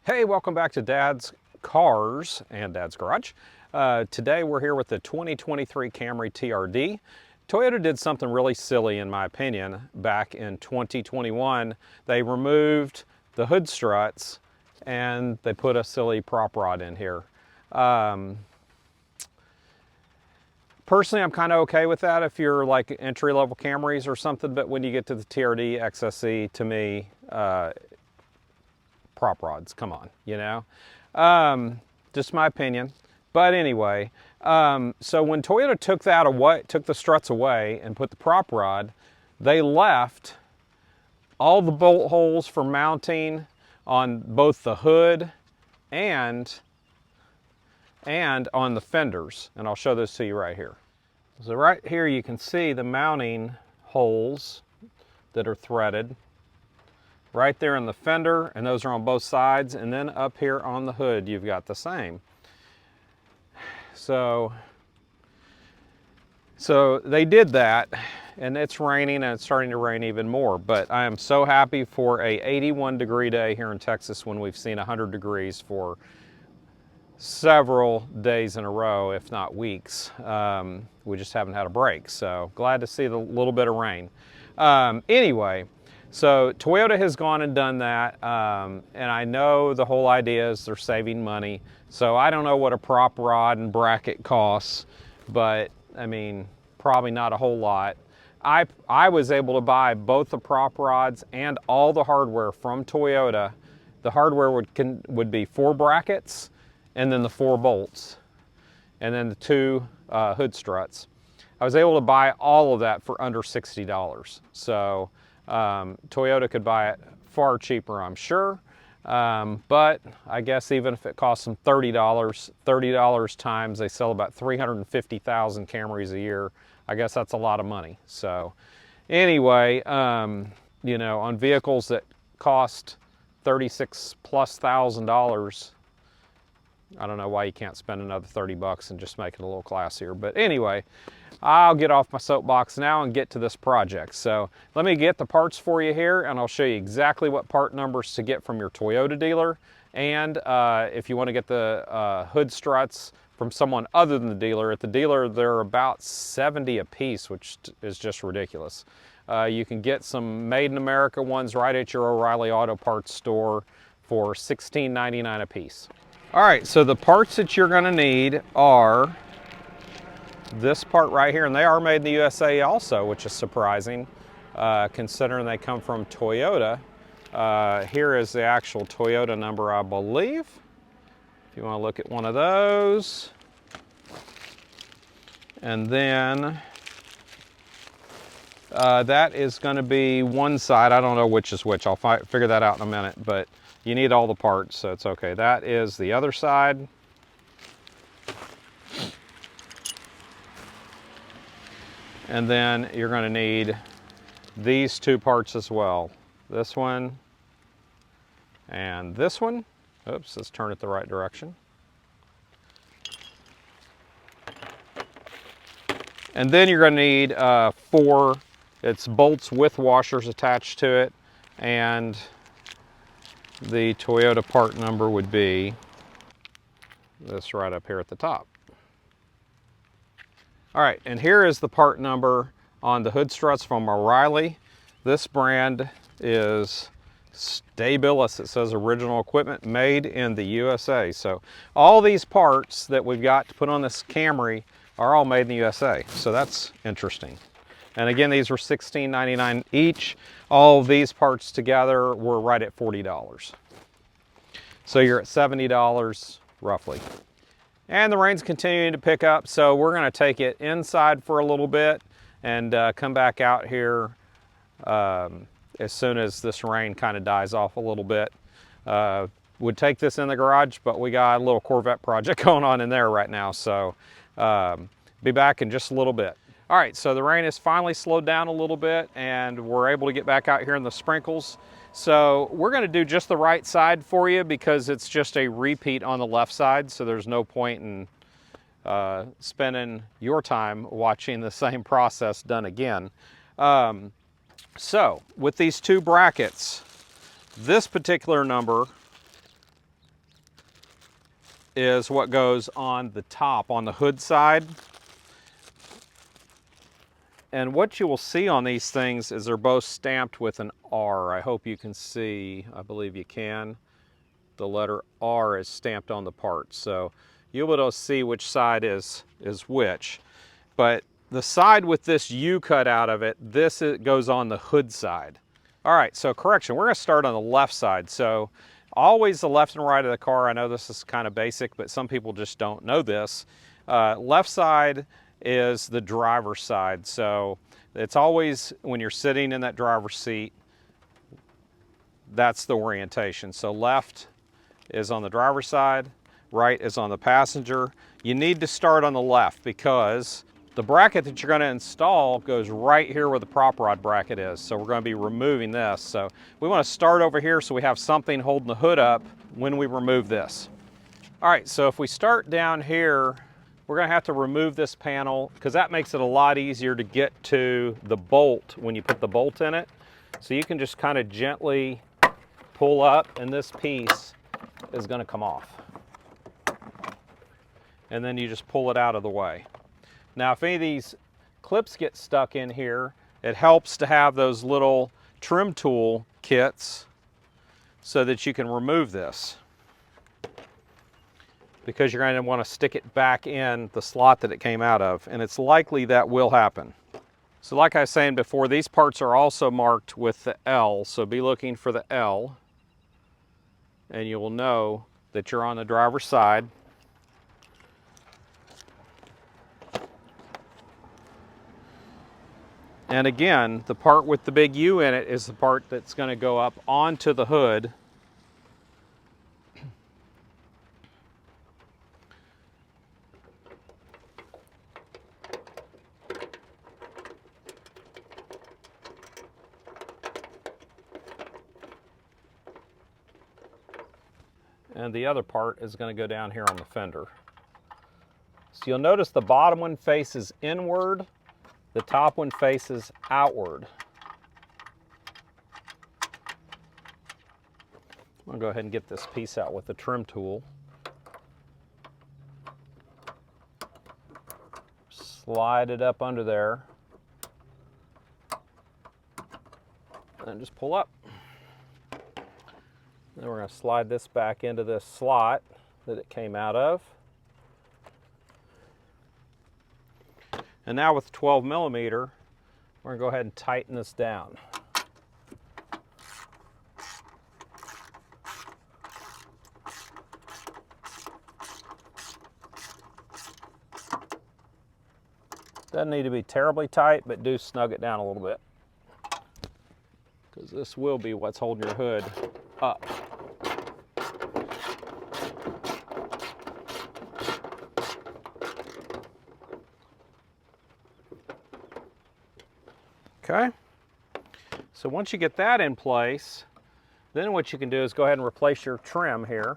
Hey, welcome back to Dad's Cars and Dad's Garage. Today we're here with the 2023 Camry TRD. Toyota did something really silly in my opinion back in 2021. They removed the hood struts and they put a silly prop rod in here. Personally, I'm kind of okay with that if you're like entry-level Camrys or something, but when you get to the TRD XSE, to me, prop rods, come on, you know? Just my opinion. But anyway, so when Toyota took that away, took the struts away and put the prop rod, they left all the bolt holes for mounting on both the hood and on the fenders. And I'll show those to you right here. So right here you can see the mounting holes that are threaded right there in the fender, and those are on both sides, and then up here on the hood you've got the same. So they did that, and it's raining, and it's starting to rain even more, but I am so happy for a 81-degree day here in Texas when we've seen 100 degrees for several days in a row, if not weeks. We just haven't had a break, so glad to see the little bit of rain. Anyway, so Toyota has gone and done that, and I know the whole idea is they're saving money. So I don't know what a prop rod and bracket costs, but I mean, probably not a whole lot. I was able to buy both the prop rods and all the hardware from Toyota. The hardware would be 4 brackets, and then the 4 bolts, and then the 2 hood struts. I was able to buy all of that for under $60. So Toyota could buy it far cheaper, I'm sure. But I guess even if it costs them $30 times, they sell about 350,000 Camrys a year. I guess that's a lot of money. So anyway, you know, on vehicles that cost $36,000+, I don't know why you can't spend another 30 bucks and just make it a little classier. But anyway, I'll get off my soapbox now and get to this project. So let me get the parts for you here, and I'll show you exactly what part numbers to get from your Toyota dealer. And if you want to get the hood struts from someone other than the dealer, at the dealer they're about 70 a piece, which is just ridiculous. You can get some made in America ones right at your O'Reilly Auto Parts store for $16.99 a piece. All right, so the parts that you're gonna need are this part right here, and they are made in the USA also, which is surprising, considering they come from Toyota. Here is the actual Toyota number, I believe. If you wanna look at one of those. And then that is gonna be one side. I don't know which is which. I'll figure that out in a minute, but you need all the parts, so it's okay. That is the other side. And then you're going to need these 2 parts as well. This one and this one. Oops, let's turn it the right direction. And then you're going to need 4, it's bolts with washers attached to it, and the Toyota part number would be this right up here at the top. All right, and here is the part number on the hood struts from O'Reilly. This brand is Stabilis. It says original equipment made in the USA. So all these parts that we've got to put on this Camry are all made in the USA. So that's interesting. And again, these were $16.99 each. All of these parts together were right at $40. So you're at $70 roughly. And the rain's continuing to pick up, so we're gonna take it inside for a little bit and come back out here as soon as this rain kind of dies off a little bit. Would take this in the garage, but we got a little Corvette project going on in there right now, so be back in just a little bit. All right, so the rain has finally slowed down a little bit and we're able to get back out here in the sprinkles. So we're gonna do just the right side for you because it's just a repeat on the left side, so there's no point in spending your time watching the same process done again. So with these 2 brackets, this particular number is what goes on the top, on the hood side. And what you will see on these things is they're both stamped with an R. I hope you can see, I believe you can. The letter R is stamped on the part. So you'll be able to see which side is which. But the side with this U cut out of it, goes on the hood side. All right, so correction, we're gonna start on the left side. So always the left and right of the car. I know this is kind of basic, but some people just don't know this. Left side is the driver's side. So it's always, when you're sitting in that driver's seat, that's the orientation. So left is on the driver's side, right is on the passenger. You need to start on the left because the bracket that you're going to install goes right here where the prop rod bracket is. So we're going to be removing this. So we want to start over here so we have something holding the hood up when we remove this. All right, so if we start down here, we're going to have to remove this panel because that makes it a lot easier to get to the bolt when you put the bolt in it. So you can just kind of gently pull up and this piece is going to come off. And then you just pull it out of the way. Now, if any of these clips get stuck in here, it helps to have those little trim tool kits so that you can remove this, because you're going to want to stick it back in the slot that it came out of, and it's likely that will happen. So like I was saying before, these parts are also marked with the L, so be looking for the L, and you will know that you're on the driver's side. And again, the part with the big U in it is the part that's going to go up onto the hood. And the other part is going to go down here on the fender. So you'll notice the bottom one faces inward, the top one faces outward. I'm going to go ahead and get this piece out with the trim tool. Slide it up under there. And just pull up. Then we're going to slide this back into this slot that it came out of. And now with 12 millimeter, we're going to go ahead and tighten this down. Doesn't need to be terribly tight, but do snug it down a little bit, because this will be what's holding your hood up. Okay, so once you get that in place, then what you can do is go ahead and replace your trim here.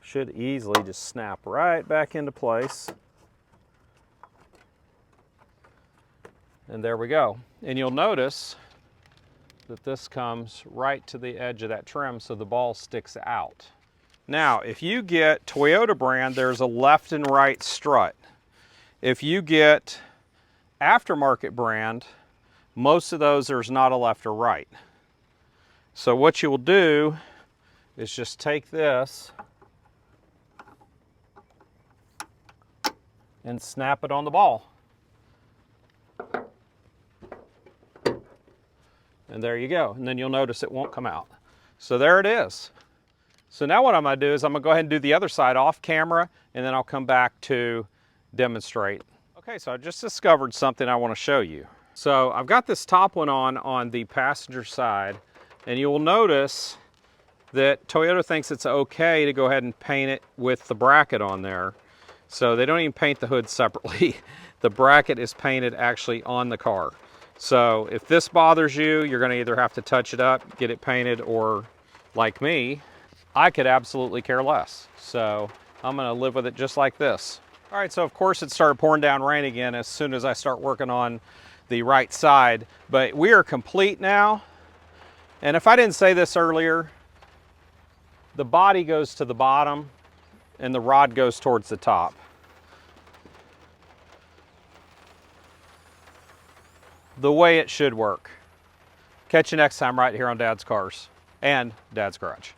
Should easily just snap right back into place. And there we go. And you'll notice that this comes right to the edge of that trim so the ball sticks out. Now, if you get Toyota brand, there's a left and right strut. If you get aftermarket brand, most of those there's not a left or right. So what you will do is just take this and snap it on the ball. And there you go. And then you'll notice it won't come out. So there it is. So now what I'm going to do is I'm going to go ahead and do the other side off camera, and then I'll come back to demonstrate. Okay, so I just discovered something I want to show you. So I've got this top one on the passenger side, and you will notice that Toyota thinks it's okay to go ahead and paint it with the bracket on there. So they don't even paint the hood separately. The bracket is painted actually on the car. So if this bothers you, you're going to either have to touch it up, get it painted, or like me, I could absolutely care less. So I'm going to live with it just like this. All right, so of course it started pouring down rain again as soon as I start working on the right side, but we are complete now. And if I didn't say this earlier, the body goes to the bottom and the rod goes towards the top. The way it should work. Catch you next time right here on Dad's Cars and Dad's Garage.